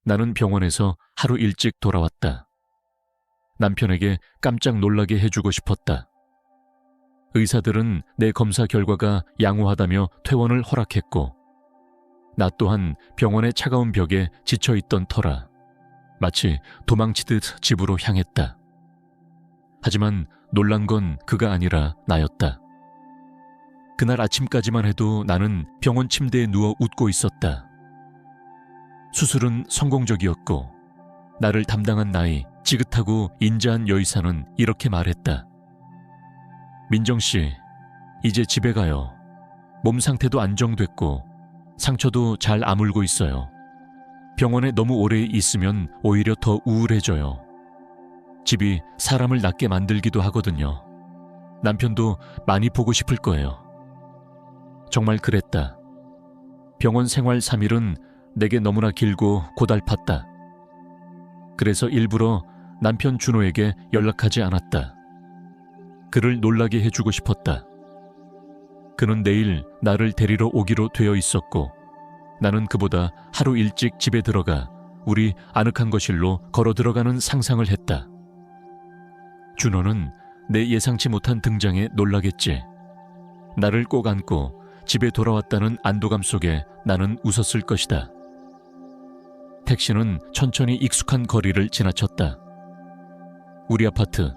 나는 병원에서 하루 일찍 돌아왔다. 남편에게 깜짝 놀라게 해주고 싶었다. 의사들은 내 검사 결과가 양호하다며 퇴원을 허락했고, 나 또한 병원의 차가운 벽에 지쳐있던 터라 마치 도망치듯 집으로 향했다. 하지만 놀란 건 그가 아니라 나였다. 그날 아침까지만 해도 나는 병원 침대에 누워 웃고 있었다. 수술은 성공적이었고 나를 담당한 나이 지긋하고 인자한 여의사는 이렇게 말했다. 민정씨, 이제 집에 가요. 몸 상태도 안정됐고 상처도 잘 아물고 있어요. 병원에 너무 오래 있으면 오히려 더 우울해져요. 집이 사람을 낫게 만들기도 하거든요. 남편도 많이 보고 싶을 거예요. 정말 그랬다. 병원 생활 3일은 내게 너무나 길고 고달팠다. 그래서 일부러 남편 준호에게 연락하지 않았다. 그를 놀라게 해주고 싶었다. 그는 내일 나를 데리러 오기로 되어 있었고 나는 그보다 하루 일찍 집에 들어가 우리 아늑한 거실로 걸어 들어가는 상상을 했다. 준호는 내 예상치 못한 등장에 놀라겠지. 나를 꼭 안고 집에 돌아왔다는 안도감 속에 나는 웃었을 것이다. 택시는 천천히 익숙한 거리를 지나쳤다. 우리 아파트,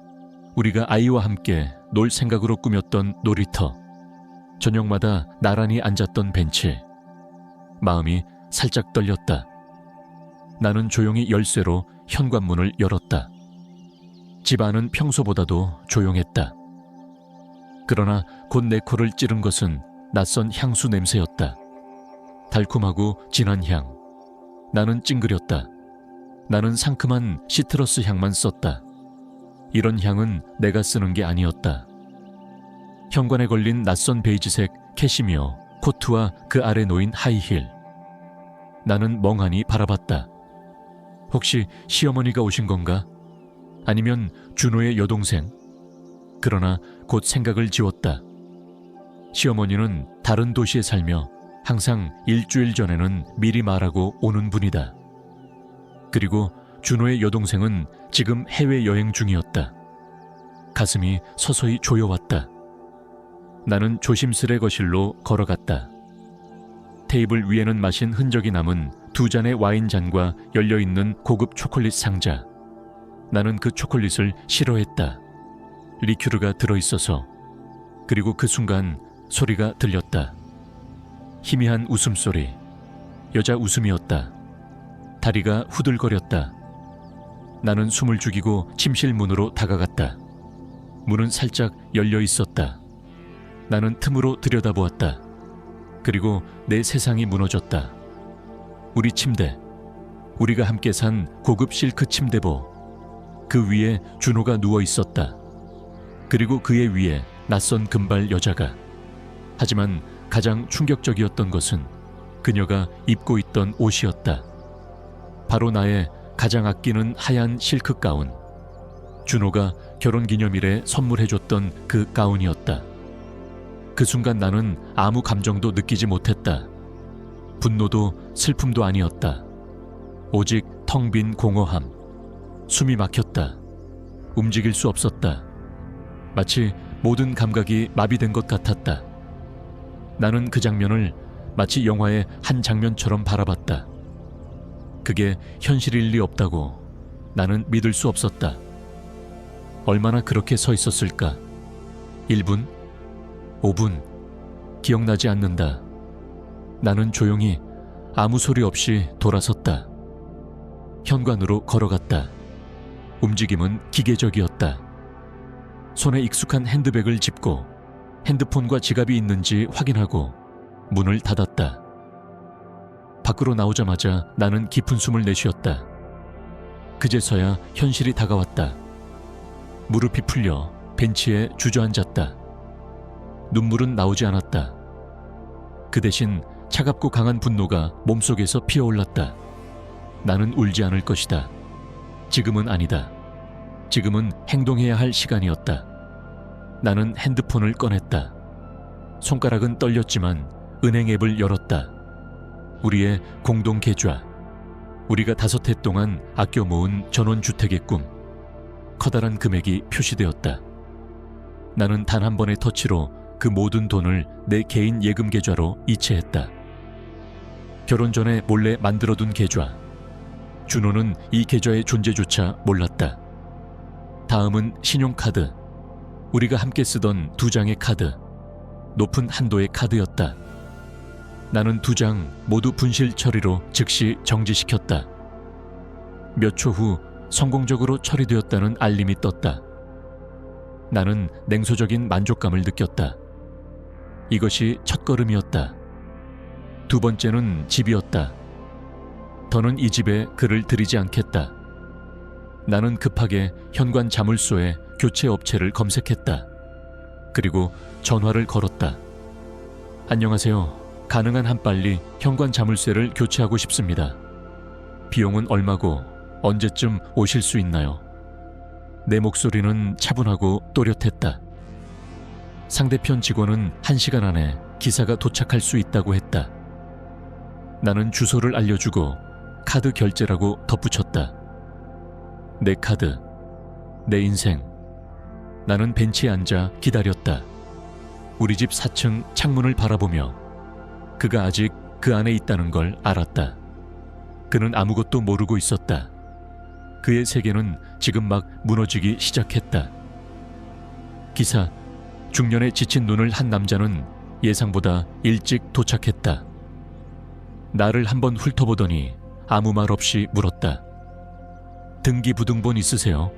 우리가 아이와 함께 놀 생각으로 꾸몄던 놀이터, 저녁마다 나란히 앉았던 벤치. 마음이 살짝 떨렸다. 나는 조용히 열쇠로 현관문을 열었다. 집 안은 평소보다도 조용했다. 그러나 곧 내 코를 찌른 것은 낯선 향수 냄새였다. 달콤하고 진한 향. 나는 찡그렸다. 나는 상큼한 시트러스 향만 썼다. 이런 향은 내가 쓰는 게 아니었다. 현관에 걸린 낯선 베이지색 캐시미어 코트와 그 아래 놓인 하이힐. 나는 멍하니 바라봤다. 혹시 시어머니가 오신 건가? 아니면 준호의 여동생? 그러나 곧 생각을 지웠다. 시어머니는 다른 도시에 살며 항상 일주일 전에는 미리 말하고 오는 분이다. 그리고 준호의 여동생은 지금 해외여행 중이었다. 가슴이 서서히 조여왔다. 나는 조심스레 거실로 걸어갔다. 테이블 위에는 마신 흔적이 남은 2잔의 와인잔과 열려있는 고급 초콜릿 상자. 나는 그 초콜릿을 싫어했다. 리큐르가 들어있어서. 그리고 그 순간 소리가 들렸다. 희미한 웃음소리. 여자 웃음이었다. 다리가 후들거렸다. 나는 숨을 죽이고 침실 문으로 다가갔다. 문은 살짝 열려 있었다. 나는 틈으로 들여다보았다. 그리고 내 세상이 무너졌다. 우리 침대, 우리가 함께 산 고급 실크 침대보, 그 위에 준호가 누워 있었다. 그리고 그의 위에 낯선 금발 여자가. 하지만 가장 충격적이었던 것은 그녀가 입고 있던 옷이었다. 바로 나의 가장 아끼는 하얀 실크 가운. 준호가 결혼기념일에 선물해줬던 그 가운이었다. 그 순간 나는 아무 감정도 느끼지 못했다. 분노도 슬픔도 아니었다. 오직 텅 빈 공허함. 숨이 막혔다. 움직일 수 없었다. 마치 모든 감각이 마비된 것 같았다. 나는 그 장면을 마치 영화의 한 장면처럼 바라봤다. 그게 현실일 리 없다고 나는 믿을 수 없었다. 얼마나 그렇게 서 있었을까? 1분? 5분? 기억나지 않는다. 나는 조용히 아무 소리 없이 돌아섰다. 현관으로 걸어갔다. 움직임은 기계적이었다. 손에 익숙한 핸드백을 짚고 핸드폰과 지갑이 있는지 확인하고 문을 닫았다. 밖으로 나오자마자 나는 깊은 숨을 내쉬었다. 그제서야 현실이 다가왔다. 무릎이 풀려 벤치에 주저앉았다. 눈물은 나오지 않았다. 그 대신 차갑고 강한 분노가 몸속에서 피어올랐다. 나는 울지 않을 것이다. 지금은 아니다. 지금은 행동해야 할 시간이었다. 나는 핸드폰을 꺼냈다. 손가락은 떨렸지만 은행 앱을 열었다. 우리의 공동 계좌, 우리가 5해 동안 아껴 모은 전원주택의 꿈. 커다란 금액이 표시되었다. 나는 단 한 번의 터치로 그 모든 돈을 내 개인 예금 계좌로 이체했다. 결혼 전에 몰래 만들어둔 계좌. 준호는 이 계좌의 존재조차 몰랐다. 다음은 신용카드. 우리가 함께 쓰던 2장의 카드. 높은 한도의 카드였다. 나는 2장 모두 분실 처리로 즉시 정지시켰다. 몇 초 후 성공적으로 처리되었다는 알림이 떴다. 나는 냉소적인 만족감을 느꼈다. 이것이 첫걸음이었다. 2번째는 집이었다. 더는 이 집에 글을 들이지 않겠다. 나는 급하게 현관 자물쇠에 교체 업체를 검색했다. 그리고 전화를 걸었다. 안녕하세요. 가능한 한 빨리 현관 자물쇠를 교체하고 싶습니다. 비용은 얼마고 언제쯤 오실 수 있나요? 내 목소리는 차분하고 또렷했다. 상대편 직원은 1시간 안에 기사가 도착할 수 있다고 했다. 나는 주소를 알려주고 카드 결제라고 덧붙였다. 내 카드, 내 인생. 나는 벤치에 앉아 기다렸다. 우리 집 4층 창문을 바라보며 그가 아직 그 안에 있다는 걸 알았다. 그는 아무것도 모르고 있었다. 그의 세계는 지금 막 무너지기 시작했다. 기사, 중년에 지친 눈을 한 남자는 예상보다 일찍 도착했다. 나를 한번 훑어보더니 아무 말 없이 물었다. 등기부등본 있으세요?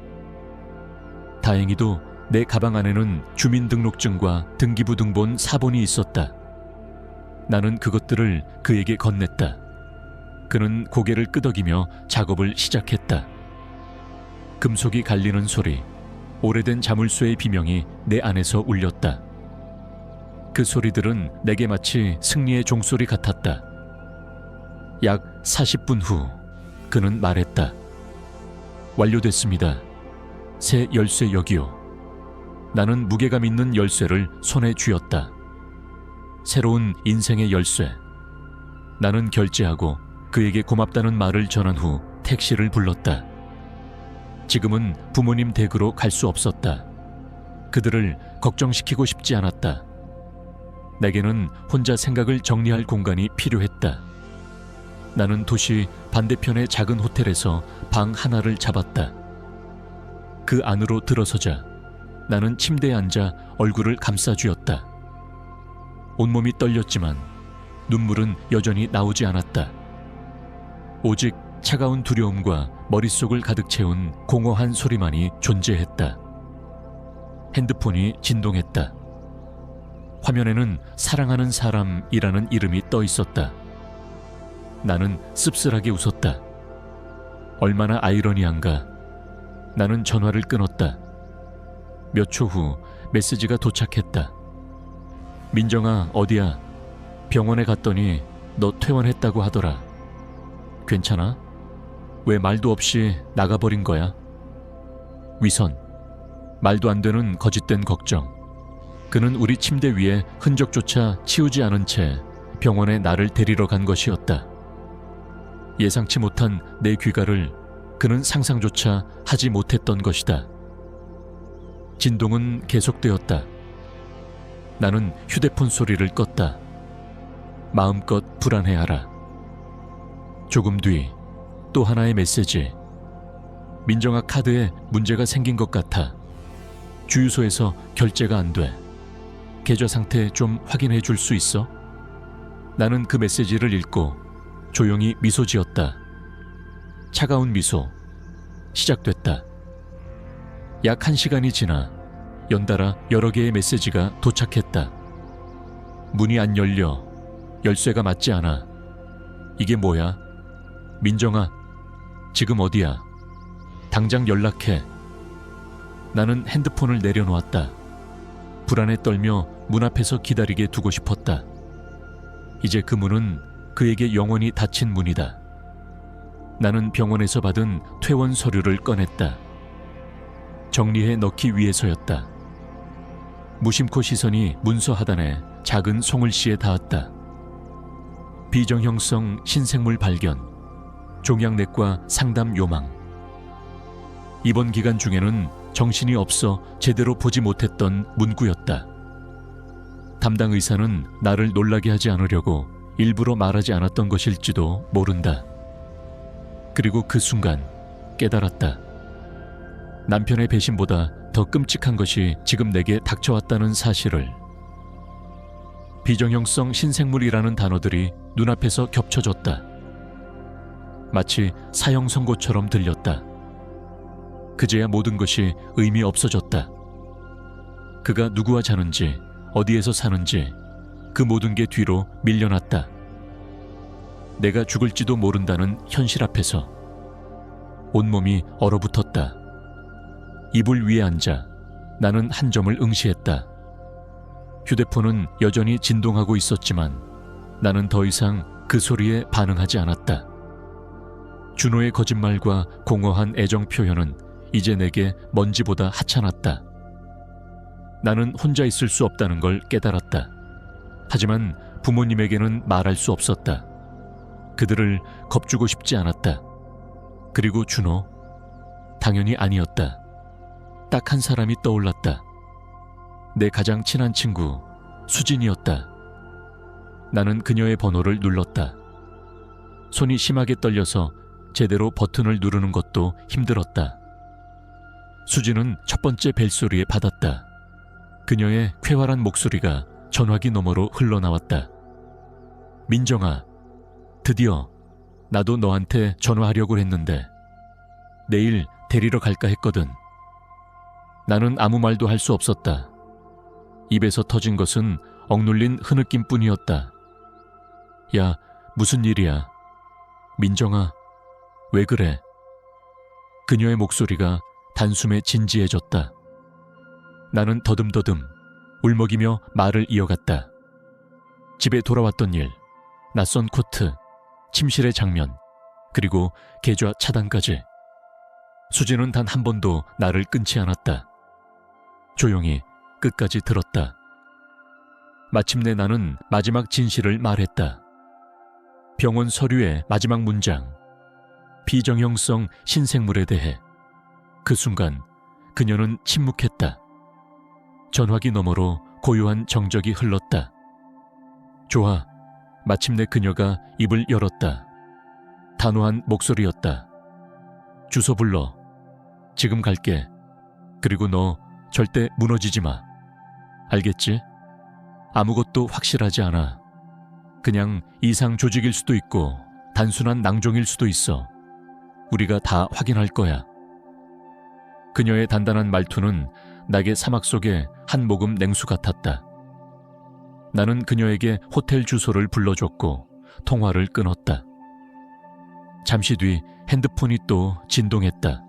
다행히도 내 가방 안에는 주민등록증과 등기부등본 사본이 있었다. 나는 그것들을 그에게 건넸다. 그는 고개를 끄덕이며 작업을 시작했다. 금속이 갈리는 소리, 오래된 자물쇠의 비명이 내 안에서 울렸다. 그 소리들은 내게 마치 승리의 종소리 같았다. 약 40분 후 그는 말했다. 완료됐습니다. 새 열쇠 여기요. 나는 무게감 있는 열쇠를 손에 쥐었다. 새로운 인생의 열쇠. 나는 결제하고 그에게 고맙다는 말을 전한 후 택시를 불렀다. 지금은 부모님 댁으로 갈 수 없었다. 그들을 걱정시키고 싶지 않았다. 내게는 혼자 생각을 정리할 공간이 필요했다. 나는 도시 반대편의 작은 호텔에서 방 하나를 잡았다. 그 안으로 들어서자 나는 침대에 앉아 얼굴을 감싸쥐었다. 온몸이 떨렸지만 눈물은 여전히 나오지 않았다. 오직 차가운 두려움과 머릿속을 가득 채운 공허한 소리만이 존재했다. 핸드폰이 진동했다. 화면에는 사랑하는 사람이라는 이름이 떠 있었다. 나는 씁쓸하게 웃었다. 얼마나 아이러니한가. 나는 전화를 끊었다. 몇 초 후 메시지가 도착했다. 민정아, 어디야? 병원에 갔더니 너 퇴원했다고 하더라. 괜찮아? 왜 말도 없이 나가버린 거야? 위선. 말도 안 되는 거짓된 걱정. 그는 우리 침대 위에 흔적조차 치우지 않은 채 병원에 나를 데리러 간 것이었다. 예상치 못한 내 귀가를 그는 상상조차 하지 못했던 것이다. 진동은 계속되었다. 나는 휴대폰 소리를 껐다. 마음껏 불안해하라. 조금 뒤 또 하나의 메시지. 민정아, 카드에 문제가 생긴 것 같아. 주유소에서 결제가 안 돼. 계좌 상태 좀 확인해 줄 수 있어? 나는 그 메시지를 읽고 조용히 미소 지었다. 차가운 미소. 시작됐다. 약 1시간이 지나 연달아 여러 개의 메시지가 도착했다. 문이 안 열려. 열쇠가 맞지 않아. 이게 뭐야? 민정아, 지금 어디야? 당장 연락해. 나는 핸드폰을 내려놓았다. 불안에 떨며 문 앞에서 기다리게 두고 싶었다. 이제 그 문은 그에게 영원히 닫힌 문이다. 나는 병원에서 받은 퇴원 서류를 꺼냈다. 정리해 넣기 위해서였다. 무심코 시선이 문서 하단에 작은 송글씨에 닿았다. 비정형성 신생물 발견. 종양내과 상담 요망. 입원 기간 중에는 정신이 없어 제대로 보지 못했던 문구였다. 담당 의사는 나를 놀라게 하지 않으려고 일부러 말하지 않았던 것일지도 모른다. 그리고 그 순간 깨달았다. 남편의 배신보다 더 끔찍한 것이 지금 내게 닥쳐왔다는 사실을. 비정형성 신생물이라는 단어들이 눈앞에서 겹쳐졌다. 마치 사형 선고처럼 들렸다. 그제야 모든 것이 의미 없어졌다. 그가 누구와 자는지, 어디에서 사는지 그 모든 게 뒤로 밀려났다. 내가 죽을지도 모른다는 현실 앞에서 온몸이 얼어붙었다. 이불 위에 앉아 나는 한 점을 응시했다. 휴대폰은 여전히 진동하고 있었지만 나는 더 이상 그 소리에 반응하지 않았다. 준호의 거짓말과 공허한 애정 표현은 이제 내게 먼지보다 하찮았다. 나는 혼자 있을 수 없다는 걸 깨달았다. 하지만 부모님에게는 말할 수 없었다. 그들을 겁주고 싶지 않았다. 그리고 준호? 당연히 아니었다. 딱 한 사람이 떠올랐다. 내 가장 친한 친구 수진이었다. 나는 그녀의 번호를 눌렀다. 손이 심하게 떨려서 제대로 버튼을 누르는 것도 힘들었다. 수진은 첫 번째 벨소리에 받았다. 그녀의 쾌활한 목소리가 전화기 너머로 흘러나왔다. 민정아, 드디어 나도 너한테 전화하려고 했는데 내일 데리러 갈까 했거든. 나는 아무 말도 할 수 없었다. 입에서 터진 것은 억눌린 흐느낌뿐이었다. 야, 무슨 일이야? 민정아, 왜 그래? 그녀의 목소리가 단숨에 진지해졌다. 나는 더듬더듬 울먹이며 말을 이어갔다. 집에 돌아왔던 일, 낯선 코트, 침실의 장면, 그리고 계좌 차단까지. 수진은 단 한 번도 나를 끊지 않았다. 조용히 끝까지 들었다. 마침내 나는 마지막 진실을 말했다. 병원 서류의 마지막 문장, 비정형성 신생물에 대해. 그 순간 그녀는 침묵했다. 전화기 너머로 고요한 정적이 흘렀다. 좋아. 마침내 그녀가 입을 열었다. 단호한 목소리였다. 주소 불러. 지금 갈게. 그리고 너 절대 무너지지 마. 알겠지? 아무것도 확실하지 않아. 그냥 이상 조직일 수도 있고 단순한 낭종일 수도 있어. 우리가 다 확인할 거야. 그녀의 단단한 말투는 낙의 사막 속의 한 모금 냉수 같았다. 나는 그녀에게 호텔 주소를 불러줬고 통화를 끊었다. 잠시 뒤 핸드폰이 또 진동했다.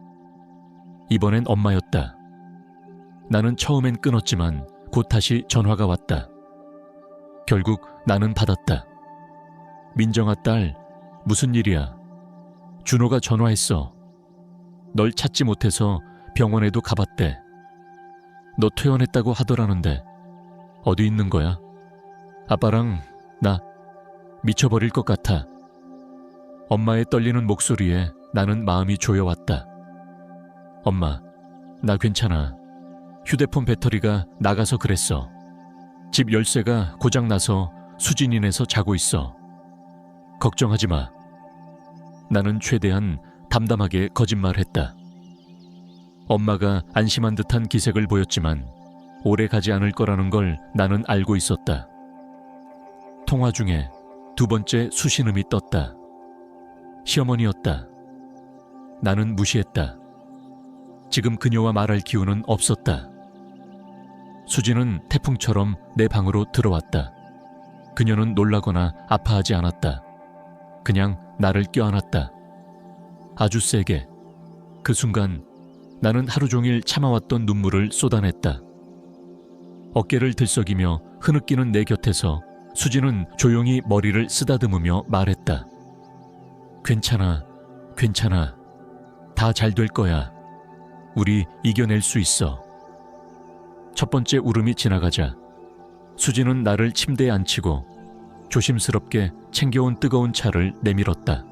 이번엔 엄마였다. 나는 처음엔 끊었지만 곧 다시 전화가 왔다. 결국 나는 받았다. 민정아 딸, 무슨 일이야? 준호가 전화했어. 널 찾지 못해서 병원에도 가봤대. 너 퇴원했다고 하더라는데 어디 있는 거야? 아빠랑 나 미쳐버릴 것 같아. 엄마의 떨리는 목소리에 나는 마음이 조여왔다. 엄마, 나 괜찮아. 휴대폰 배터리가 나가서 그랬어. 집 열쇠가 고장나서 수진이네서 자고 있어. 걱정하지 마. 나는 최대한 담담하게 거짓말했다. 엄마가 안심한 듯한 기색을 보였지만 오래 가지 않을 거라는 걸 나는 알고 있었다. 통화 중에 두 번째 수신음이 떴다. 시어머니였다. 나는 무시했다. 지금 그녀와 말할 기운은 없었다. 수진은 태풍처럼 내 방으로 들어왔다. 그녀는 놀라거나 아파하지 않았다. 그냥 나를 껴안았다. 아주 세게. 그 순간 나는 하루 종일 참아왔던 눈물을 쏟아냈다. 어깨를 들썩이며 흐느끼는 내 곁에서 수진은 조용히 머리를 쓰다듬으며 말했다. 괜찮아, 괜찮아. 다 잘 될 거야. 우리 이겨낼 수 있어. 첫 번째 울음이 지나가자 수진은 나를 침대에 앉히고 조심스럽게 챙겨온 뜨거운 차를 내밀었다.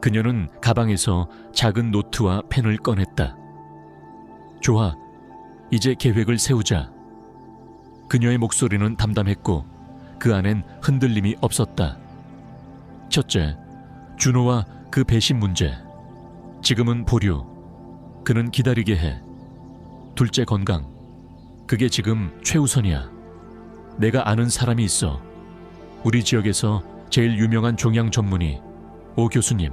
그녀는 가방에서 작은 노트와 펜을 꺼냈다. 좋아, 이제 계획을 세우자. 그녀의 목소리는 담담했고 그 안엔 흔들림이 없었다. 첫째, 준호와 그 배신 문제. 지금은 보류. 그는 기다리게 해. 둘째, 건강. 그게 지금 최우선이야. 내가 아는 사람이 있어. 우리 지역에서 제일 유명한 종양 전문의 오 교수님.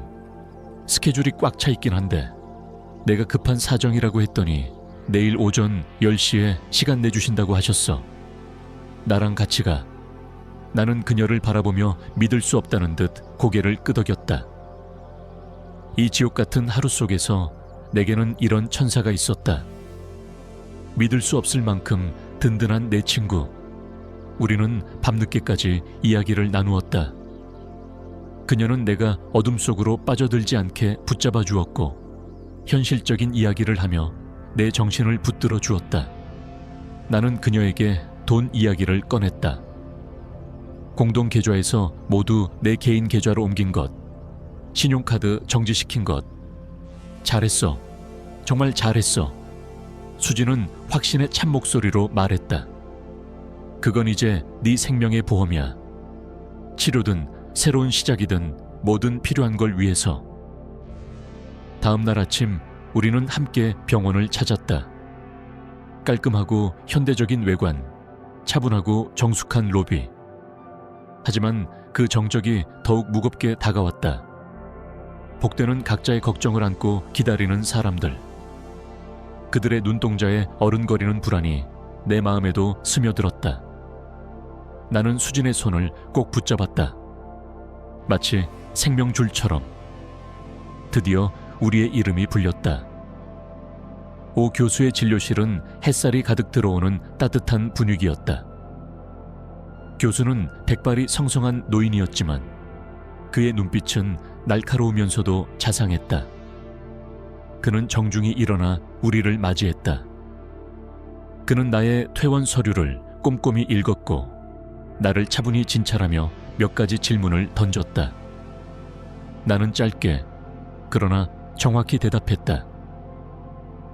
스케줄이 꽉 차 있긴 한데 내가 급한 사정이라고 했더니 내일 오전 10시에 시간 내주신다고 하셨어. 나랑 같이 가. 나는 그녀를 바라보며 믿을 수 없다는 듯 고개를 끄덕였다. 이 지옥 같은 하루 속에서 내게는 이런 천사가 있었다. 믿을 수 없을 만큼 든든한 내 친구. 우리는 밤늦게까지 이야기를 나누었다. 그녀는 내가 어둠 속으로 빠져들지 않게 붙잡아 주었고 현실적인 이야기를 하며 내 정신을 붙들어 주었다. 나는 그녀에게 돈 이야기를 꺼냈다. 공동 계좌에서 모두 내 개인 계좌로 옮긴 것, 신용카드 정지시킨 것. 잘했어. 정말 잘했어. 수지는 확신의 찬 목소리로 말했다. 그건 이제 네 생명의 보험이야. 치료든 새로운 시작이든 뭐든 필요한 걸 위해서. 다음 날 아침 우리는 함께 병원을 찾았다. 깔끔하고 현대적인 외관, 차분하고 정숙한 로비. 하지만 그 정적이 더욱 무겁게 다가왔다. 복되는 각자의 걱정을 안고 기다리는 사람들. 그들의 눈동자에 어른거리는 불안이 내 마음에도 스며들었다. 나는 수진의 손을 꼭 붙잡았다. 마치 생명줄처럼. 드디어 우리의 이름이 불렸다. 오 교수의 진료실은 햇살이 가득 들어오는 따뜻한 분위기였다. 교수는 백발이 성성한 노인이었지만 그의 눈빛은 날카로우면서도 자상했다. 그는 정중히 일어나 우리를 맞이했다. 그는 나의 퇴원 서류를 꼼꼼히 읽었고 나를 차분히 진찰하며 몇 가지 질문을 던졌다. 나는 짧게 그러나 정확히 대답했다.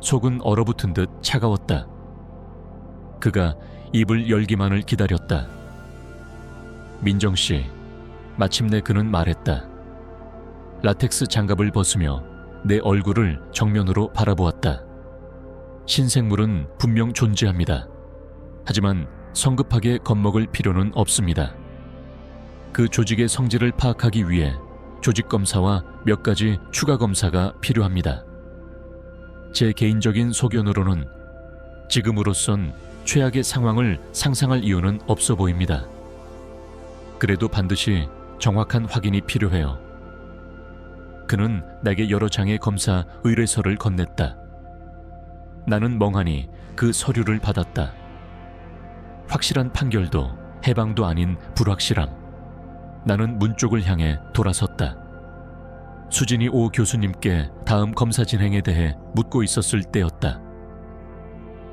속은 얼어붙은 듯 차가웠다. 그가 입을 열기만을 기다렸다. 민정 씨, 마침내 그는 말했다. 라텍스 장갑을 벗으며 내 얼굴을 정면으로 바라보았다. 신생물은 분명 존재합니다. 하지만 성급하게 겁먹을 필요는 없습니다. 그 조직의 성질을 파악하기 위해 조직검사와 몇 가지 추가 검사가 필요합니다. 제 개인적인 소견으로는 지금으로선 최악의 상황을 상상할 이유는 없어 보입니다. 그래도 반드시 정확한 확인이 필요해요. 그는 내게 여러 장의 검사 의뢰서를 건넸다. 나는 멍하니 그 서류를 받았다. 확실한 판결도 해방도 아닌 불확실함. 나는 문 쪽을 향해 돌아섰다. 수진이 오 교수님께 다음 검사 진행에 대해 묻고 있었을 때였다.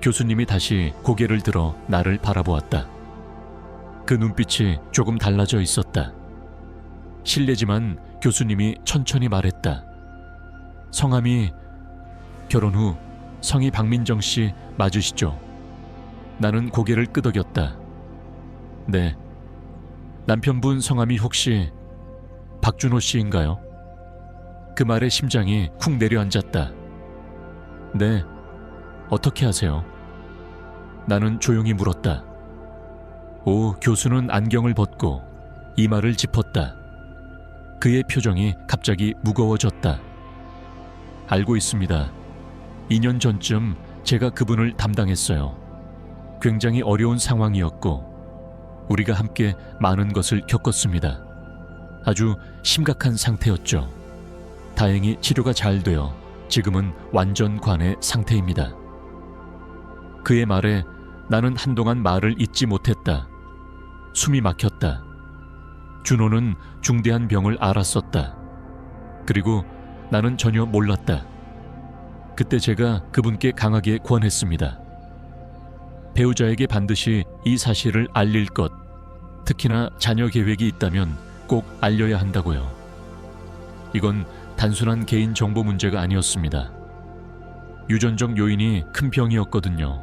교수님이 다시 고개를 들어 나를 바라보았다. 그 눈빛이 조금 달라져 있었다. 실례지만 교수님이 천천히 말했다. 성함이 결혼 후 성이 박민정 씨 맞으시죠? 나는 고개를 끄덕였다. 네. 남편분 성함이 혹시 박준호 씨인가요? 그 말에 심장이 쿵 내려앉았다. 네. 어떻게 하세요? 나는 조용히 물었다. 오 교수는 안경을 벗고 이마를 짚었다. 그의 표정이 갑자기 무거워졌다. 알고 있습니다. 2년 전쯤 제가 그분을 담당했어요. 굉장히 어려운 상황이었고 우리가 함께 많은 것을 겪었습니다. 아주 심각한 상태였죠. 다행히 치료가 잘 되어 지금은 완전 관해 상태입니다. 그의 말에 나는 한동안 말을 잇지 못했다. 숨이 막혔다. 준호는 중대한 병을 앓았었다. 그리고 나는 전혀 몰랐다. 그때 제가 그분께 강하게 권했습니다. 배우자에게 반드시 이 사실을 알릴 것, 특히나 자녀 계획이 있다면 꼭 알려야 한다고요. 이건 단순한 개인 정보 문제가 아니었습니다. 유전적 요인이 큰 병이었거든요.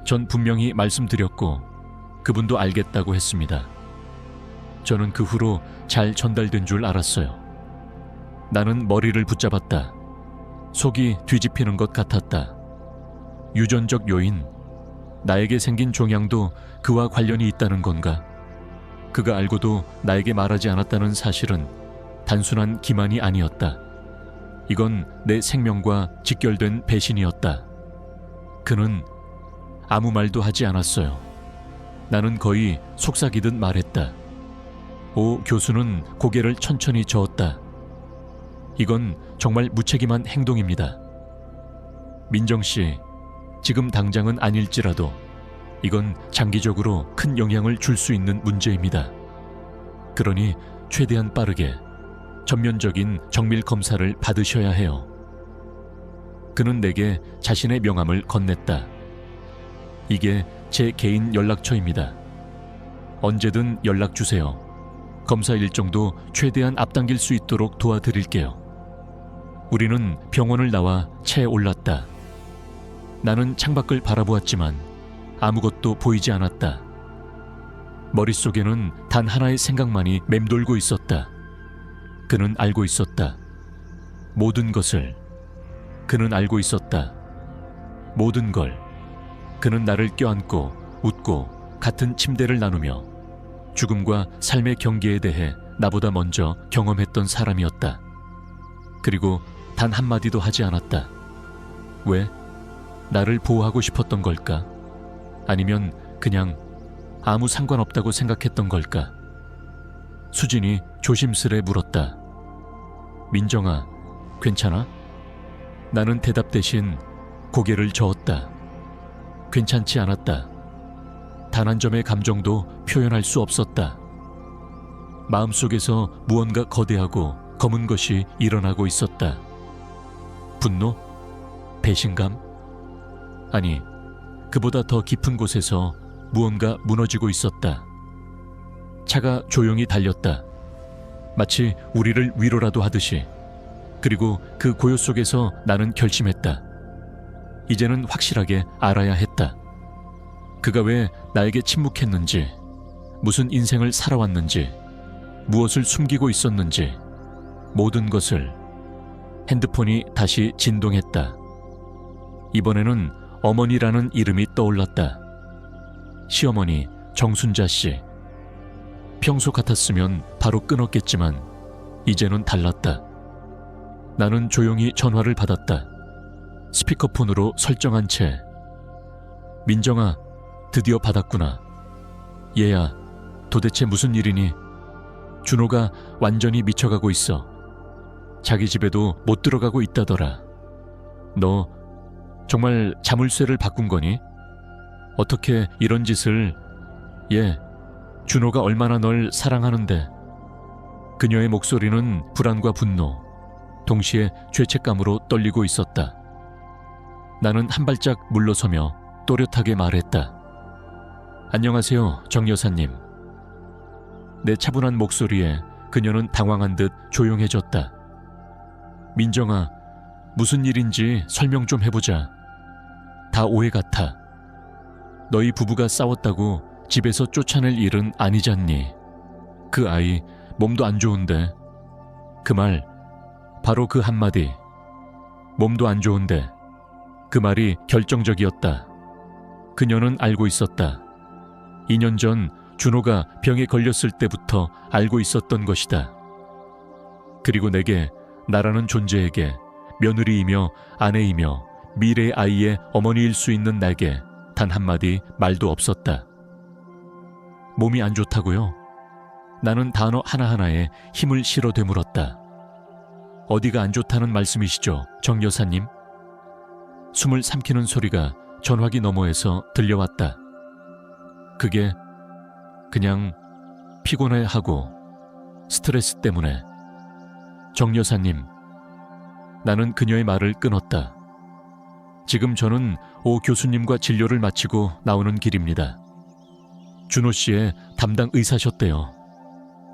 전 분명히 말씀드렸고 그분도 알겠다고 했습니다. 저는 그 후로 잘 전달된 줄 알았어요. 나는 머리를 붙잡았다. 속이 뒤집히는 것 같았다. 유전적 요인, 나에게 생긴 종양도 그와 관련이 있다는 건가? 그가 알고도 나에게 말하지 않았다는 사실은 단순한 기만이 아니었다. 이건 내 생명과 직결된 배신이었다. 그는 아무 말도 하지 않았어요. 나는 거의 속삭이듯 말했다. 오 교수는 고개를 천천히 저었다. 이건 정말 무책임한 행동입니다. 민정씨, 지금 당장은 아닐지라도 이건 장기적으로 큰 영향을 줄 수 있는 문제입니다. 그러니 최대한 빠르게 전면적인 정밀 검사를 받으셔야 해요. 그는 내게 자신의 명함을 건넸다. 이게 제 개인 연락처입니다. 언제든 연락 주세요. 검사 일정도 최대한 앞당길 수 있도록 도와드릴게요. 우리는 병원을 나와 차에 올랐다. 나는 창밖을 바라보았지만 아무것도 보이지 않았다. 머릿속에는 단 하나의 생각만이 맴돌고 있었다. 그는 알고 있었다. 모든 것을. 그는 알고 있었다. 모든 걸. 그는 나를 껴안고 웃고 같은 침대를 나누며 죽음과 삶의 경계에 대해 나보다 먼저 경험했던 사람이었다. 그리고 단 한마디도 하지 않았다. 왜? 나를 보호하고 싶었던 걸까? 아니면 그냥 아무 상관없다고 생각했던 걸까? 수진이 조심스레 물었다. 민정아, 괜찮아? 나는 대답 대신 고개를 저었다. 괜찮지 않았다. 단 한 점의 감정도 표현할 수 없었다. 마음속에서 무언가 거대하고 검은 것이 일어나고 있었다. 분노? 배신감? 아니, 그보다 더 깊은 곳에서 무언가 무너지고 있었다. 차가 조용히 달렸다. 마치 우리를 위로라도 하듯이. 그리고 그 고요 속에서 나는 결심했다. 이제는 확실하게 알아야 했다. 그가 왜 나에게 침묵했는지, 무슨 인생을 살아왔는지, 무엇을 숨기고 있었는지, 모든 것을. 핸드폰이 다시 진동했다. 이번에는 어머니라는 이름이 떠올랐다. 시어머니 정순자 씨. 평소 같았으면 바로 끊었겠지만 이제는 달랐다. 나는 조용히 전화를 받았다. 스피커폰으로 설정한 채. 민정아, 드디어 받았구나. 얘야, 도대체 무슨 일이니? 준호가 완전히 미쳐가고 있어. 자기 집에도 못 들어가고 있다더라. 너 정말 자물쇠를 바꾼 거니? 어떻게 이런 짓을... 얘, 준호가 얼마나 널 사랑하는데. 그녀의 목소리는 불안과 분노, 동시에 죄책감으로 떨리고 있었다. 나는 한 발짝 물러서며 또렷하게 말했다. 안녕하세요, 정 여사님. 내 차분한 목소리에 그녀는 당황한 듯 조용해졌다. 민정아, 무슨 일인지 설명 좀 해보자. 다 오해 같아. 너희 부부가 싸웠다고 집에서 쫓아낼 일은 아니잖니. 그 아이 몸도 안 좋은데. 그 말, 바로 그 한마디. 몸도 안 좋은데. 그 말이 결정적이었다. 그녀는 알고 있었다. 2년 전 준호가 병에 걸렸을 때부터 알고 있었던 것이다. 그리고 내게, 나라는 존재에게, 며느리이며 아내이며 미래의 아이의 어머니일 수 있는 내게 단 한마디 말도 없었다. 몸이 안 좋다고요? 나는 단어 하나하나에 힘을 실어 되물었다. 어디가 안 좋다는 말씀이시죠, 정 여사님? 숨을 삼키는 소리가 전화기 너머에서 들려왔다. 그게 그냥 피곤해하고 스트레스 때문에. 정 여사님, 나는 그녀의 말을 끊었다. 지금 저는 오 교수님과 진료를 마치고 나오는 길입니다. 준호 씨의 담당 의사셨대요.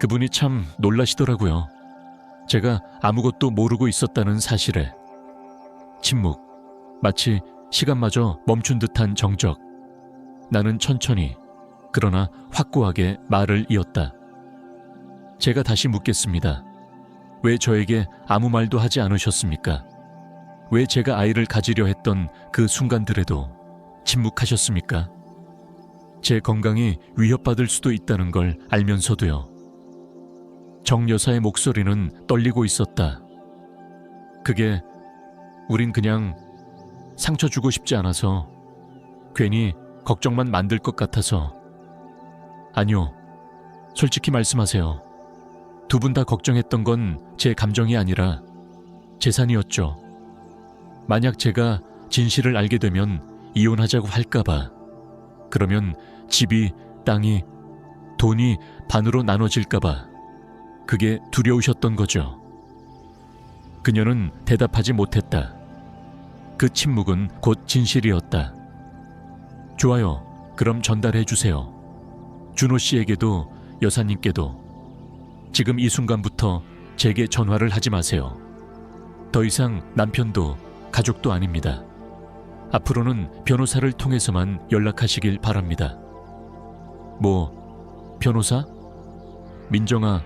그분이 참 놀라시더라고요. 제가 아무것도 모르고 있었다는 사실에. 침묵, 마치 시간마저 멈춘 듯한 정적. 나는 천천히, 그러나 확고하게 말을 이었다. 제가 다시 묻겠습니다. 왜 저에게 아무 말도 하지 않으셨습니까? 왜 제가 아이를 가지려 했던 그 순간들에도 침묵하셨습니까? 제 건강이 위협받을 수도 있다는 걸 알면서도요. 정 여사의 목소리는 떨리고 있었다. 그게 우린 그냥 상처 주고 싶지 않아서, 괜히 걱정만 만들 것 같아서. 아니요. 솔직히 말씀하세요. 두 분 다 걱정했던 건 제 감정이 아니라 재산이었죠. 만약 제가 진실을 알게 되면 이혼하자고 할까봐, 그러면 집이, 땅이, 돈이 반으로 나눠질까봐, 그게 두려우셨던 거죠. 그녀는 대답하지 못했다. 그 침묵은 곧 진실이었다. 좋아요. 그럼 전달해 주세요. 준호 씨에게도, 여사님께도. 지금 이 순간부터 제게 전화를 하지 마세요. 더 이상 남편도 가족도 아닙니다. 앞으로는 변호사를 통해서만 연락하시길 바랍니다. 뭐, 변호사? 민정아,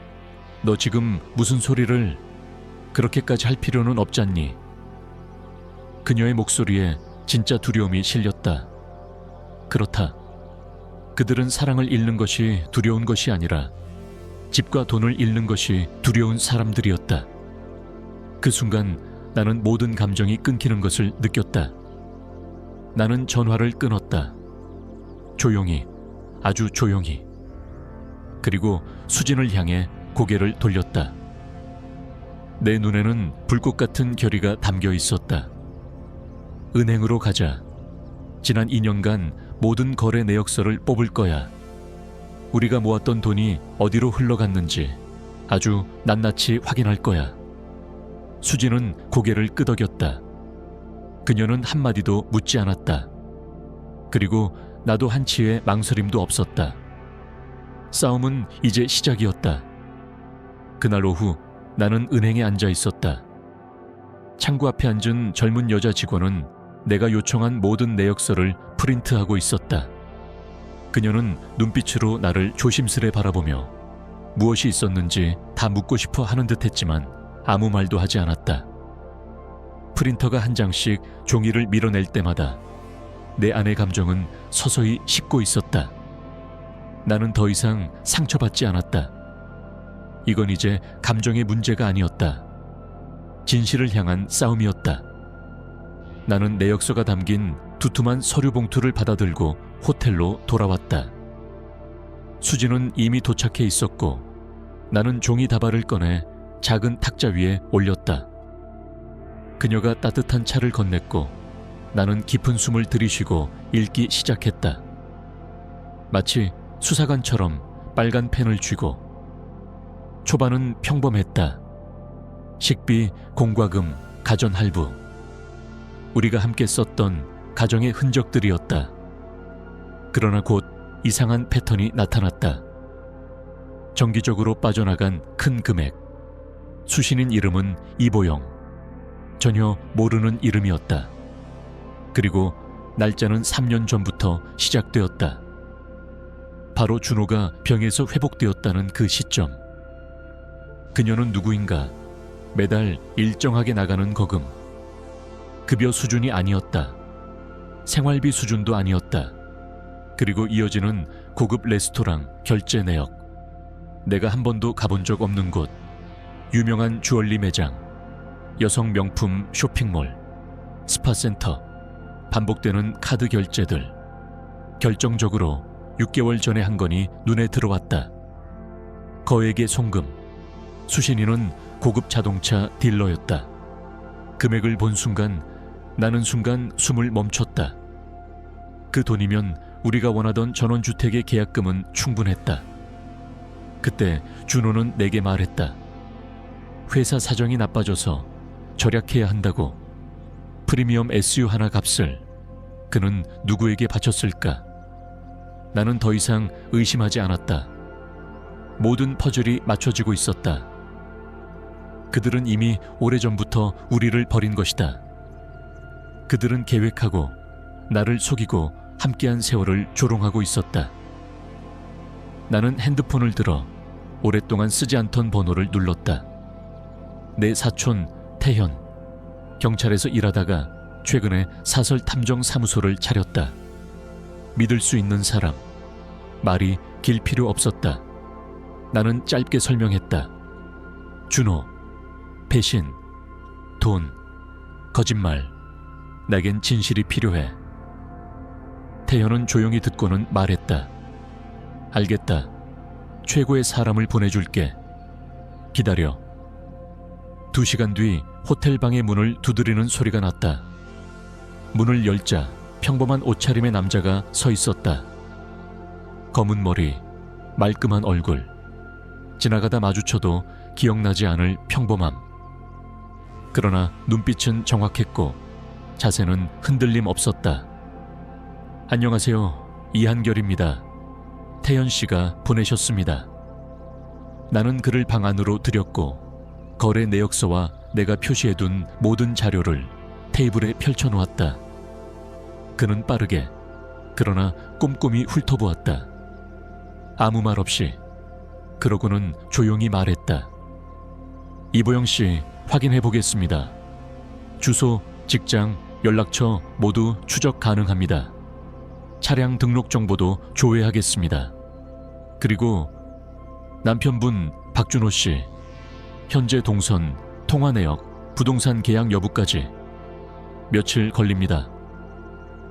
너 지금 무슨 소리를 그렇게까지 할 필요는 없잖니? 그녀의 목소리에 진짜 두려움이 실렸다. 그렇다. 그들은 사랑을 잃는 것이 두려운 것이 아니라 집과 돈을 잃는 것이 두려운 사람들이었다. 그 순간 나는 모든 감정이 끊기는 것을 느꼈다. 나는 전화를 끊었다. 조용히, 아주 조용히. 그리고 수진을 향해 고개를 돌렸다. 내 눈에는 불꽃 같은 결의가 담겨 있었다. 은행으로 가자. 지난 2년간 모든 거래 내역서를 뽑을 거야. 우리가 모았던 돈이 어디로 흘러갔는지 아주 낱낱이 확인할 거야. 수진은 고개를 끄덕였다. 그녀는 한마디도 묻지 않았다. 그리고 나도 한치의 망설임도 없었다. 싸움은 이제 시작이었다. 그날 오후 나는 은행에 앉아 있었다. 창구 앞에 앉은 젊은 여자 직원은 내가 요청한 모든 내역서를 프린트하고 있었다. 그녀는 눈빛으로 나를 조심스레 바라보며 무엇이 있었는지 다 묻고 싶어 하는 듯 했지만 아무 말도 하지 않았다. 프린터가 한 장씩 종이를 밀어낼 때마다 내 안의 감정은 서서히 식고 있었다. 나는 더 이상 상처받지 않았다. 이건 이제 감정의 문제가 아니었다. 진실을 향한 싸움이었다. 나는 내역서가 담긴 두툼한 서류 봉투를 받아들고 호텔로 돌아왔다. 수진은 이미 도착해 있었고 나는 종이 다발을 꺼내 작은 탁자 위에 올렸다. 그녀가 따뜻한 차를 건넸고 나는 깊은 숨을 들이쉬고 읽기 시작했다. 마치 수사관처럼 빨간 펜을 쥐고. 초반은 평범했다. 식비, 공과금, 가전할부. 우리가 함께 썼던 가정의 흔적들이었다. 그러나 곧 이상한 패턴이 나타났다. 정기적으로 빠져나간 큰 금액. 수신인 이름은 이보영. 전혀 모르는 이름이었다. 그리고 날짜는 3년 전부터 시작되었다. 바로 준호가 병에서 회복되었다는 그 시점. 그녀는 누구인가? 매달 일정하게 나가는 거금. 급여 수준이 아니었다. 생활비 수준도 아니었다. 그리고 이어지는 고급 레스토랑 결제 내역. 내가 한 번도 가본 적 없는 곳. 유명한 주얼리 매장. 여성 명품 쇼핑몰. 스파센터. 반복되는 카드 결제들. 결정적으로 6개월 전에 한 건이 눈에 들어왔다. 거액의 송금. 수신인은 고급 자동차 딜러였다. 금액을 본 순간 나는 숨을 멈췄다. 그 돈이면 우리가 원하던 전원주택의 계약금은 충분했다. 그때 준호는 내게 말했다. 회사 사정이 나빠져서 절약해야 한다고. 프리미엄 SU 하나 값을 그는 누구에게 바쳤을까? 나는 더 이상 의심하지 않았다. 모든 퍼즐이 맞춰지고 있었다. 그들은 이미 오래전부터 우리를 버린 것이다. 그들은 계획하고 나를 속이고 함께한 세월을 조롱하고 있었다. 나는 핸드폰을 들어 오랫동안 쓰지 않던 번호를 눌렀다. 내 사촌 태현, 경찰에서 일하다가 최근에 사설 탐정 사무소를 차렸다. 믿을 수 있는 사람. 말이 길 필요 없었다. 나는 짧게 설명했다. 준호, 배신, 돈, 거짓말. 내겐 진실이 필요해. 태현은 조용히 듣고는 말했다. 알겠다. 최고의 사람을 보내줄게. 기다려. 2시간 뒤 호텔 방의 문을 두드리는 소리가 났다. 문을 열자 평범한 옷차림의 남자가 서 있었다. 검은 머리, 말끔한 얼굴. 지나가다 마주쳐도 기억나지 않을 평범함. 그러나 눈빛은 정확했고 자세는 흔들림 없었다. 안녕하세요. 이한결입니다. 태연 씨가 보내셨습니다. 나는 그를 방 안으로 들였고 거래 내역서와 내가 표시해둔 모든 자료를 테이블에 펼쳐놓았다. 그는 빠르게 그러나 꼼꼼히 훑어보았다. 아무 말 없이. 그러고는 조용히 말했다. 이보영 씨 확인해 보겠습니다. 주소, 직장, 연락처 모두 추적 가능합니다. 차량 등록 정보도 조회하겠습니다. 그리고 남편분 박준호 씨 현재 동선, 통화 내역, 부동산 계약 여부까지 며칠 걸립니다.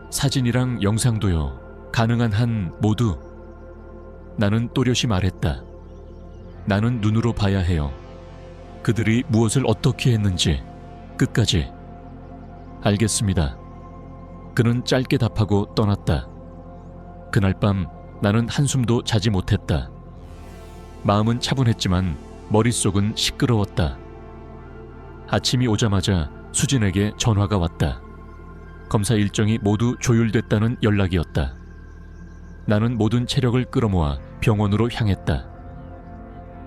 사진이랑 영상도요. 가능한 한 모두. 나는 또렷이 말했다. 나는 눈으로 봐야 해요. 그들이 무엇을 어떻게 했는지 끝까지. 알겠습니다. 그는 짧게 답하고 떠났다. 그날 밤 나는 한숨도 자지 못했다. 마음은 차분했지만 머릿속은 시끄러웠다. 아침이 오자마자 수진에게 전화가 왔다. 검사 일정이 모두 조율됐다는 연락이었다. 나는 모든 체력을 끌어모아 병원으로 향했다.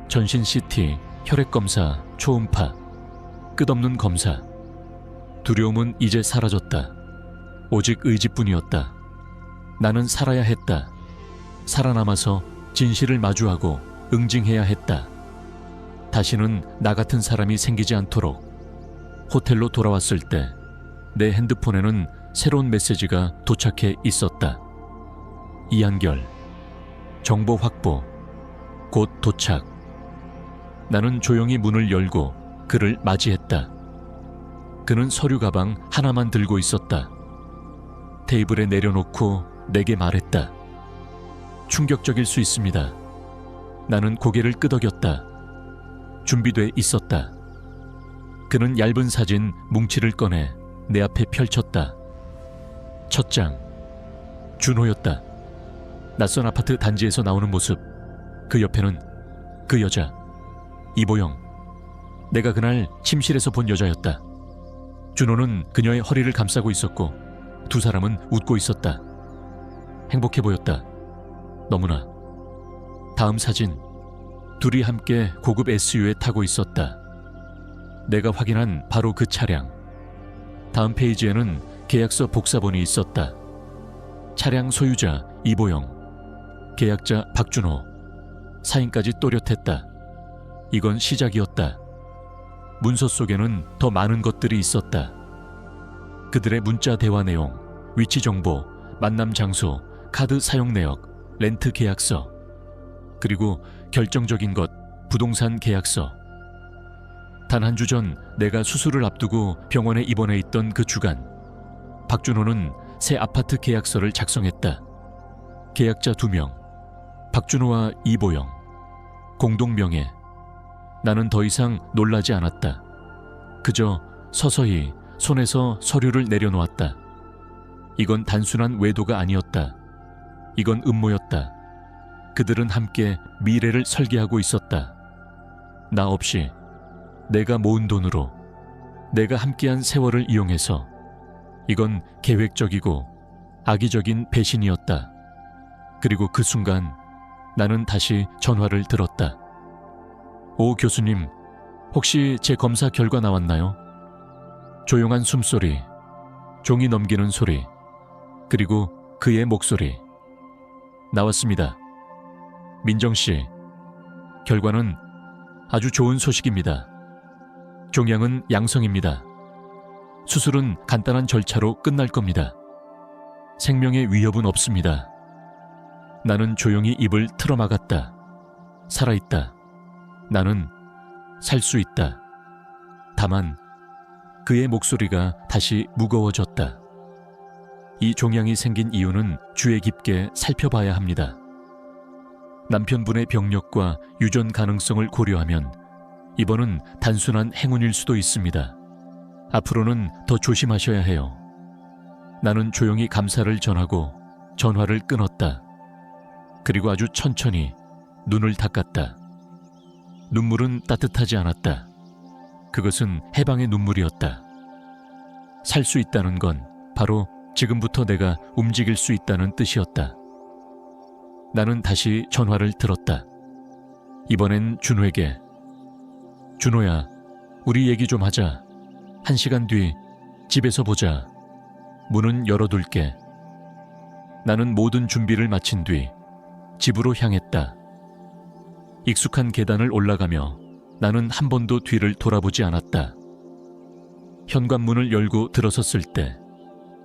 전신 CT, 혈액검사, 초음파, 끝없는 검사. 두려움은 이제 사라졌다. 오직 의지뿐이었다. 나는 살아야 했다. 살아남아서 진실을 마주하고 응징해야 했다. 다시는 나 같은 사람이 생기지 않도록. 호텔로 돌아왔을 때 내 핸드폰에는 새로운 메시지가 도착해 있었다. 이한결, 정보 확보, 곧 도착. 나는 조용히 문을 열고 그를 맞이했다. 그는 서류 가방 하나만 들고 있었다. 테이블에 내려놓고 내게 말했다. 충격적일 수 있습니다. 나는 고개를 끄덕였다. 준비돼 있었다. 그는 얇은 사진 뭉치를 꺼내 내 앞에 펼쳤다. 첫 장, 준호였다. 낯선 아파트 단지에서 나오는 모습. 그 옆에는 그 여자, 이보영. 내가 그날 침실에서 본 여자였다. 준호는 그녀의 허리를 감싸고 있었고 두 사람은 웃고 있었다. 행복해 보였다. 너무나. 다음 사진. 둘이 함께 고급 SUV에 타고 있었다. 내가 확인한 바로 그 차량. 다음 페이지에는 계약서 복사본이 있었다. 차량 소유자 이보영, 계약자 박준호, 사인까지 또렷했다. 이건 시작이었다. 문서 속에는 더 많은 것들이 있었다. 그들의 문자 대화 내용, 위치 정보, 만남 장소, 카드 사용 내역, 렌트 계약서, 그리고 결정적인 것, 부동산 계약서. 단 한 주 전 내가 수술을 앞두고 병원에 입원해 있던 그 주간, 박준호는 새 아파트 계약서를 작성했다. 계약자 2명, 박준호와 이보영, 공동명예. 나는 더 이상 놀라지 않았다. 그저 서서히 손에서 서류를 내려놓았다. 이건 단순한 외도가 아니었다. 이건 음모였다. 그들은 함께 미래를 설계하고 있었다. 나 없이, 내가 모은 돈으로, 내가 함께한 세월을 이용해서. 이건 계획적이고 악의적인 배신이었다. 그리고 그 순간 나는 다시 전화를 들었다. 오 교수님, 혹시 제 검사 결과 나왔나요? 조용한 숨소리, 종이 넘기는 소리, 그리고 그의 목소리. 나왔습니다. 민정 씨, 결과는 아주 좋은 소식입니다. 종양은 양성입니다. 수술은 간단한 절차로 끝날 겁니다. 생명의 위협은 없습니다. 나는 조용히 입을 틀어막았다. 살아있다. 나는 살 수 있다. 다만 그의 목소리가 다시 무거워졌다. 이 종양이 생긴 이유는 주의 깊게 살펴봐야 합니다. 남편분의 병력과 유전 가능성을 고려하면 이번은 단순한 행운일 수도 있습니다. 앞으로는 더 조심하셔야 해요. 나는 조용히 감사를 전하고 전화를 끊었다. 그리고 아주 천천히 눈을 닦았다. 눈물은 따뜻하지 않았다. 그것은 해방의 눈물이었다. 살 수 있다는 건 바로 지금부터 내가 움직일 수 있다는 뜻이었다. 나는 다시 전화를 들었다. 이번엔 준호에게. 준호야, 우리 얘기 좀 하자. 1시간 뒤 집에서 보자. 문은 열어둘게. 나는 모든 준비를 마친 뒤 집으로 향했다. 익숙한 계단을 올라가며 나는 한 번도 뒤를 돌아보지 않았다. 현관문을 열고 들어섰을 때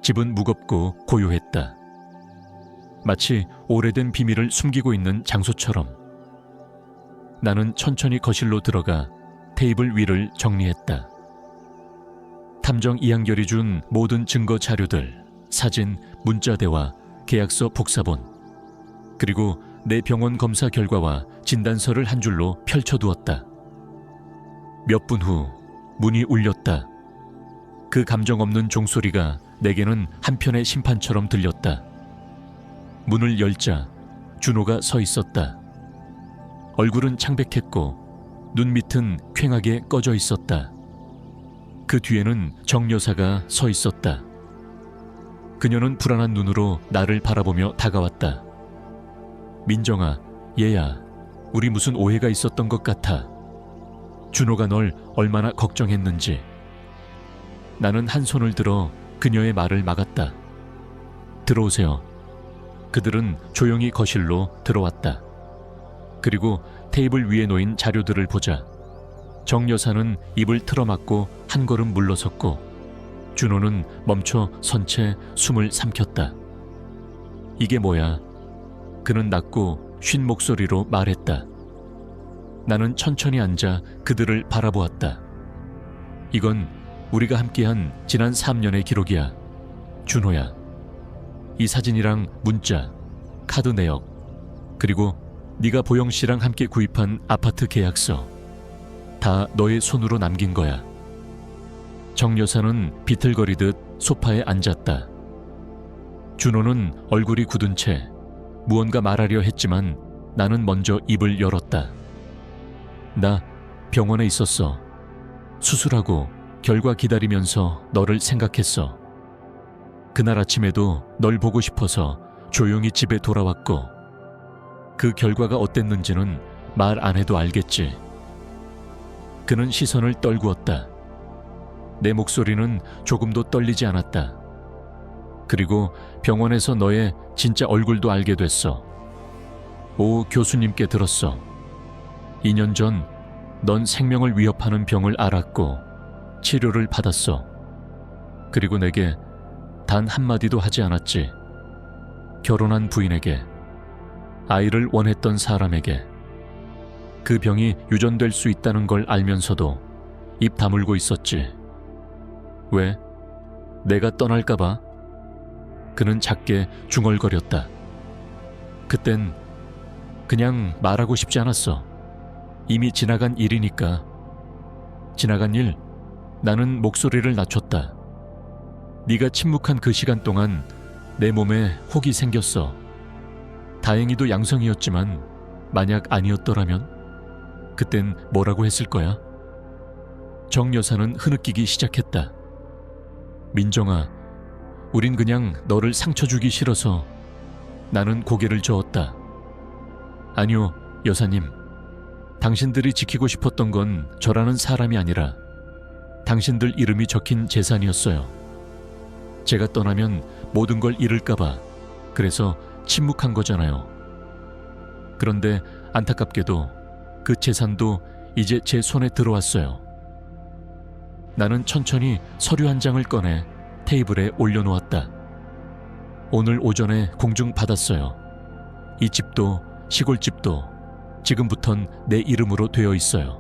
집은 무겁고 고요했다. 마치 오래된 비밀을 숨기고 있는 장소처럼. 나는 천천히 거실로 들어가 테이블 위를 정리했다. 탐정 이한결이 준 모든 증거 자료들, 사진, 문자 대화, 계약서 복사본, 그리고 내 병원 검사 결과와 진단서를 한 줄로 펼쳐두었다. 몇 분 후 문이 울렸다. 그 감정 없는 종소리가 내게는 한편의 심판처럼 들렸다. 문을 열자 준호가 서 있었다. 얼굴은 창백했고 눈 밑은 퀭하게 꺼져 있었다. 그 뒤에는 정 여사가 서 있었다. 그녀는 불안한 눈으로 나를 바라보며 다가왔다. 민정아, 얘야, 우리 무슨 오해가 있었던 것 같아. 준호가 널 얼마나 걱정했는지. 나는 한 손을 들어 그녀의 말을 막았다. 들어오세요. 그들은 조용히 거실로 들어왔다. 그리고 테이블 위에 놓인 자료들을 보자 정 여사는 입을 틀어막고 한 걸음 물러섰고 준호는 멈춰 선 채 숨을 삼켰다. 이게 뭐야? 그는 낮고 쉰 목소리로 말했다. 나는 천천히 앉아 그들을 바라보았다. 이건 우리가 함께한 지난 3년의 기록이야. 준호야. 이 사진이랑 문자, 카드 내역, 그리고 네가 보영 씨랑 함께 구입한 아파트 계약서 다 너의 손으로 남긴 거야. 정 여사는 비틀거리듯 소파에 앉았다. 준호는 얼굴이 굳은 채 무언가 말하려 했지만 나는 먼저 입을 열었다. 나 병원에 있었어. 수술하고 결과 기다리면서 너를 생각했어. 그날 아침에도 널 보고 싶어서 조용히 집에 돌아왔고 그 결과가 어땠는지는 말 안 해도 알겠지. 그는 시선을 떨구었다. 내 목소리는 조금도 떨리지 않았다. 그리고 병원에서 너의 진짜 얼굴도 알게 됐어. 오 교수님께 들었어. 2년 전 넌 생명을 위협하는 병을 앓았고 치료를 받았어. 그리고 내게 단 한마디도 하지 않았지. 결혼한 부인에게, 아이를 원했던 사람에게. 그 병이 유전될 수 있다는 걸 알면서도 입 다물고 있었지. 왜? 내가 떠날까봐? 그는 작게 중얼거렸다. 그땐 그냥 말하고 싶지 않았어. 이미 지나간 일이니까. 지나간 일, 나는 목소리를 낮췄다. 네가 침묵한 그 시간 동안 내 몸에 혹이 생겼어. 다행히도 양성이었지만 만약 아니었더라면 그땐 뭐라고 했을 거야? 정 여사는 흐느끼기 시작했다. 민정아, 우린 그냥 너를 상처 주기 싫어서. 나는 고개를 저었다. 아니요, 여사님. 당신들이 지키고 싶었던 건 저라는 사람이 아니라 당신들 이름이 적힌 재산이었어요. 제가 떠나면 모든 걸 잃을까봐 그래서 침묵한 거잖아요. 그런데 안타깝게도 그 재산도 이제 제 손에 들어왔어요. 나는 천천히 서류 한 장을 꺼내 테이블에 올려놓았다. 오늘 오전에 공증 받았어요. 이 집도 시골집도 지금부턴 내 이름으로 되어 있어요.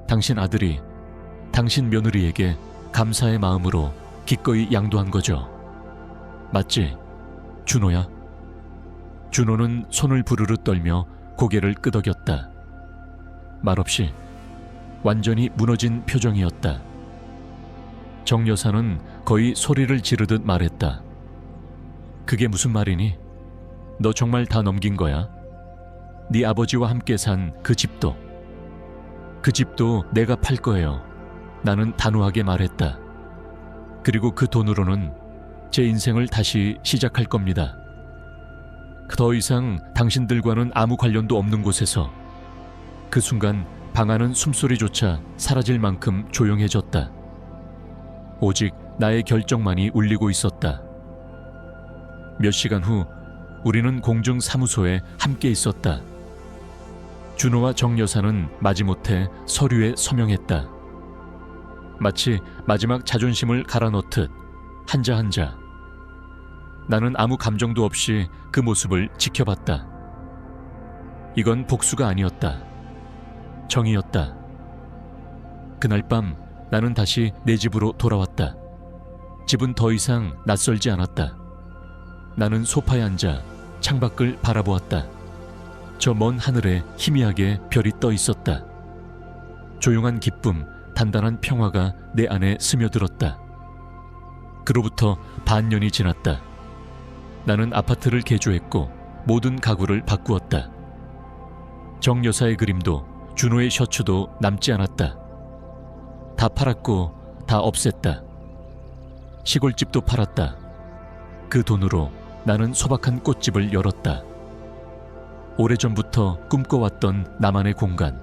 당신 아들이 당신 며느리에게 감사의 마음으로 기꺼이 양도한 거죠. 맞지, 준호야? 준호는 손을 부르르 떨며 고개를 끄덕였다. 말없이 완전히 무너진 표정이었다. 정 여사는 거의 소리를 지르듯 말했다. 그게 무슨 말이니? 너 정말 다 넘긴 거야? 네 아버지와 함께 산 그 집도. 그 집도 내가 팔 거예요. 나는 단호하게 말했다. 그리고 그 돈으로는 제 인생을 다시 시작할 겁니다. 더 이상 당신들과는 아무 관련도 없는 곳에서. 그 순간 방 안은 숨소리조차 사라질 만큼 조용해졌다. 오직 나의 결정만이 울리고 있었다. 몇 시간 후 우리는 공증사무소에 함께 있었다. 준호와 정 여사는 마지못해 서류에 서명했다. 마치 마지막 자존심을 갈아넣듯 한자 한자. 나는 아무 감정도 없이 그 모습을 지켜봤다. 이건 복수가 아니었다. 정이었다. 그날 밤 나는 다시 내 집으로 돌아왔다. 집은 더 이상 낯설지 않았다. 나는 소파에 앉아 창밖을 바라보았다. 저 먼 하늘에 희미하게 별이 떠 있었다. 조용한 기쁨, 단단한 평화가 내 안에 스며들었다. 그로부터 반년이 지났다. 나는 아파트를 개조했고 모든 가구를 바꾸었다. 정 여사의 그림도 준호의 셔츠도 남지 않았다. 다 팔았고 다 없앴다. 시골집도 팔았다. 그 돈으로 나는 소박한 꽃집을 열었다. 오래전부터 꿈꿔왔던 나만의 공간.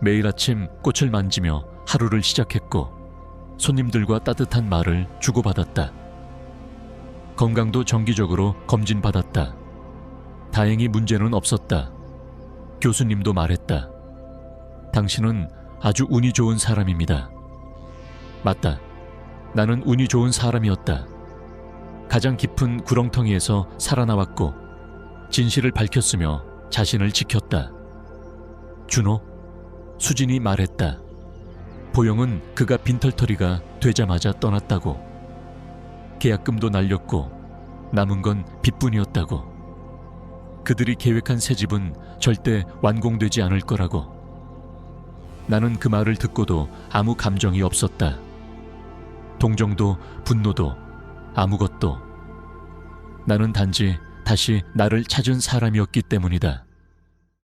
매일 아침 꽃을 만지며 하루를 시작했고 손님들과 따뜻한 말을 주고받았다. 건강도 정기적으로 검진받았다. 다행히 문제는 없었다. 교수님도 말했다. 당신은 아주 운이 좋은 사람입니다. 맞다. 나는 운이 좋은 사람이었다. 가장 깊은 구렁텅이에서 살아나왔고 진실을 밝혔으며 자신을 지켰다. 준호, 수진이 말했다. 보영은 그가 빈털터리가 되자마자 떠났다고. 계약금도 날렸고 남은 건 빚뿐이었다고. 그들이 계획한 새 집은 절대 완공되지 않을 거라고. 나는 그 말을 듣고도 아무 감정이 없었다. 동정도 분노도 아무것도. 나는 단지 다시 나를 찾은 사람이었기 때문이다.